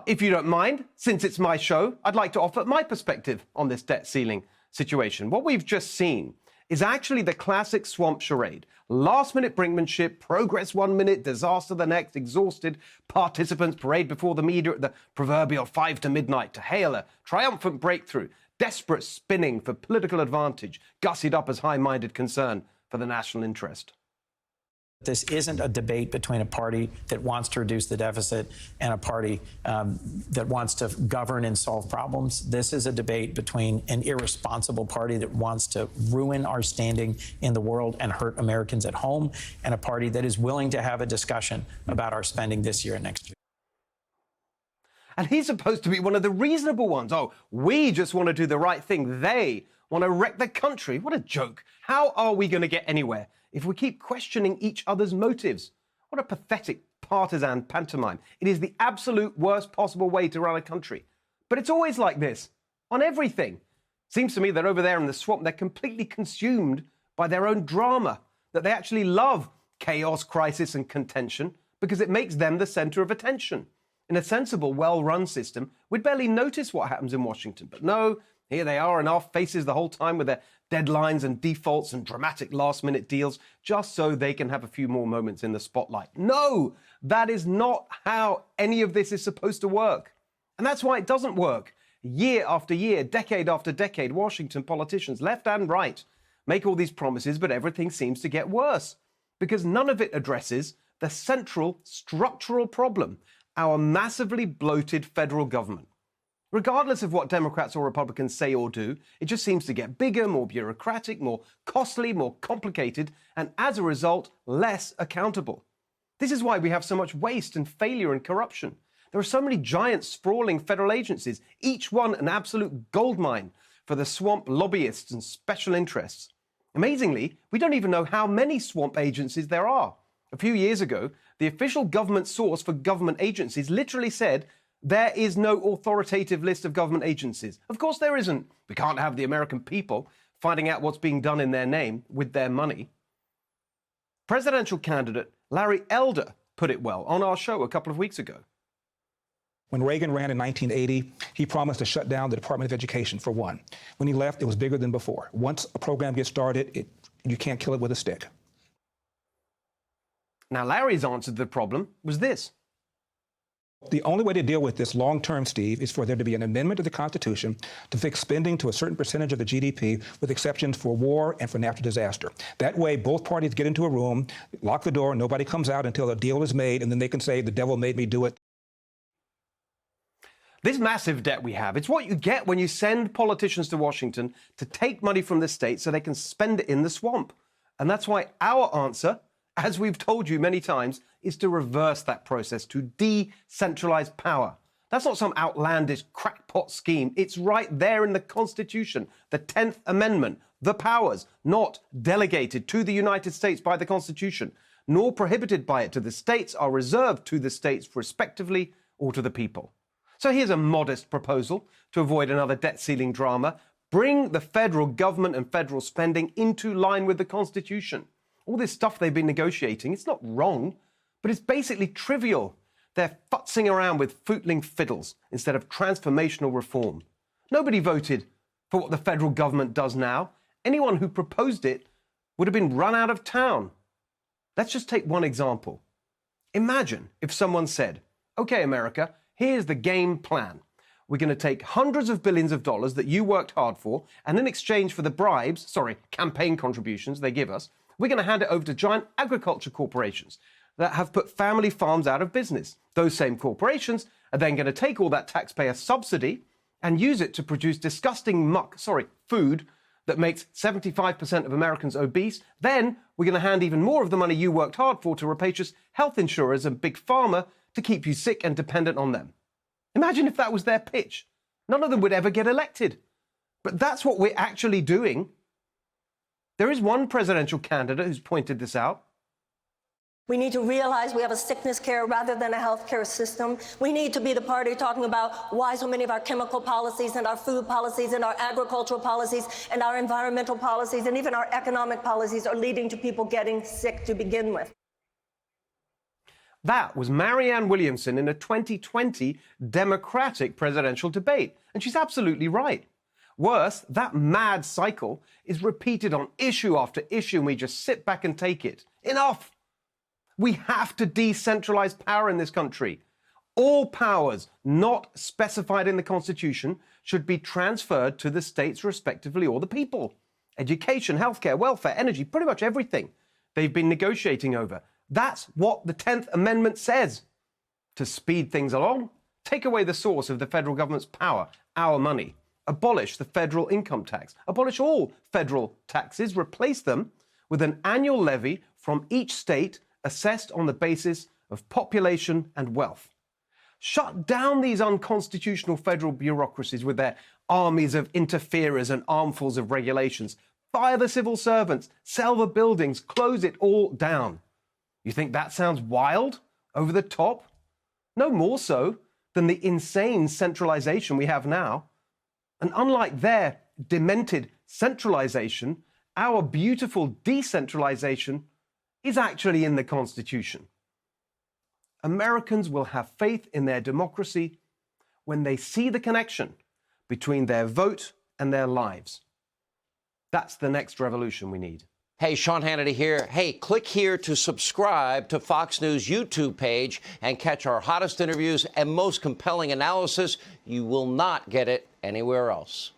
if you don't mind, since it's my show, I'd like to offer my perspective on this debt ceiling situation. What we've just seen is actually the classic swamp charade. Last-minute brinkmanship, progress 1 minute, disaster the next, exhausted participants parade before the media at the proverbial 5 to midnight to hail a triumphant breakthrough, desperate spinning for political advantage, gussied up as high-minded concern for the national interest. This isn't a debate between a party that wants to reduce the deficit and a party that wants to govern and solve problems. This is a debate between an irresponsible party that wants to ruin our standing in the world and hurt Americans at home, and a party that is willing to have a discussion about our spending this year and next year. And he's supposed to be one of the reasonable ones. Oh, we just want to do the right thing. They want to wreck the country. What a joke. How are we going to get anywhere if we keep questioning each other's motives? What a pathetic partisan pantomime. It is the absolute worst possible way to run a country. But it's always like this, on everything. Seems to me that over there in the swamp, they're completely consumed by their own drama, that they actually love chaos, crisis, and contention because it makes them the center of attention. In a sensible, well-run system, we'd barely notice what happens in Washington. But no, here they are in our faces the whole time with their deadlines and defaults and dramatic last-minute deals just so they can have a few more moments in the spotlight. No, that is not how any of this is supposed to work. And that's why it doesn't work. Year after year, decade after decade, Washington politicians, left and right, make all these promises, but everything seems to get worse because none of it addresses the central structural problem, our massively bloated federal government. Regardless of what Democrats or Republicans say or do, it just seems to get bigger, more bureaucratic, more costly, more complicated, and as a result, less accountable. This is why we have so much waste and failure and corruption. There are so many giant, sprawling federal agencies, each one an absolute goldmine for the swamp lobbyists and special interests. Amazingly, we don't even know how many swamp agencies there are. A few years ago, the official government source for government agencies literally said, there is no authoritative list of government agencies. Of course there isn't. We can't have the American people finding out what's being done in their name with their money. Presidential candidate Larry Elder put it well on our show a couple of weeks ago. When Reagan ran in 1980, he promised to shut down the Department of Education, for one. When he left, it was bigger than before. Once a program gets started, you can't kill it with a stick. Now, Larry's answer to the problem was this. The only way to deal with this long-term, Steve, is for there to be an amendment to the Constitution to fix spending to a certain percentage of the GDP, with exceptions for war and for natural disaster. That way, both parties get into a room, lock the door, nobody comes out until a deal is made, and then they can say, the devil made me do it. This massive debt we have, it's what you get when you send politicians to Washington to take money from the state so they can spend it in the swamp. And that's why our answer, as we've told you many times, is to reverse that process, to decentralize power. That's not some outlandish crackpot scheme. It's right there in the Constitution, the 10th Amendment. The powers not delegated to the United States by the Constitution, nor prohibited by it to the states, are reserved to the states respectively or to the people. So here's a modest proposal to avoid another debt ceiling drama. Bring the federal government and federal spending into line with the Constitution. All this stuff they've been negotiating, it's not wrong, but it's basically trivial. They're futzing around with footling fiddles instead of transformational reform. Nobody voted for what the federal government does now. Anyone who proposed it would have been run out of town. Let's just take one example. Imagine if someone said, okay, America, here's the game plan. We're going to take hundreds of billions of dollars that you worked hard for, and in exchange for the campaign contributions they give us, we're going to hand it over to giant agriculture corporations that have put family farms out of business. Those same corporations are then going to take all that taxpayer subsidy and use it to produce disgusting food that makes 75% of Americans obese. Then we're going to hand even more of the money you worked hard for to rapacious health insurers and big pharma to keep you sick and dependent on them. Imagine if that was their pitch. None of them would ever get elected. But that's what we're actually doing. There is one presidential candidate who's pointed this out. We need to realize we have a sickness care rather than a health care system. We need to be the party talking about why so many of our chemical policies and our food policies and our agricultural policies and our environmental policies and even our economic policies are leading to people getting sick to begin with. That was Marianne Williamson in a 2020 Democratic presidential debate. And she's absolutely right. Worse, that mad cycle is repeated on issue after issue, and we just sit back and take it. Enough! We have to decentralize power in this country. All powers not specified in the Constitution should be transferred to the states respectively, or the people. Education, healthcare, welfare, energy, pretty much everything they've been negotiating over. That's what the 10th Amendment says. To speed things along, take away the source of the federal government's power, our money. Abolish the federal income tax. Abolish all federal taxes. Replace them with an annual levy from each state assessed on the basis of population and wealth. Shut down these unconstitutional federal bureaucracies with their armies of interferers and armfuls of regulations. Fire the civil servants, sell the buildings, close it all down. You think that sounds wild? Over the top? No more so than the insane centralization we have now. And unlike their demented centralization, our beautiful decentralization is actually in the Constitution. Americans will have faith in their democracy when they see the connection between their vote and their lives. That's the next revolution we need. Hey, Sean Hannity here. Hey, click here to subscribe to Fox News YouTube page and catch our hottest interviews and most compelling analysis. You will not get it anywhere else.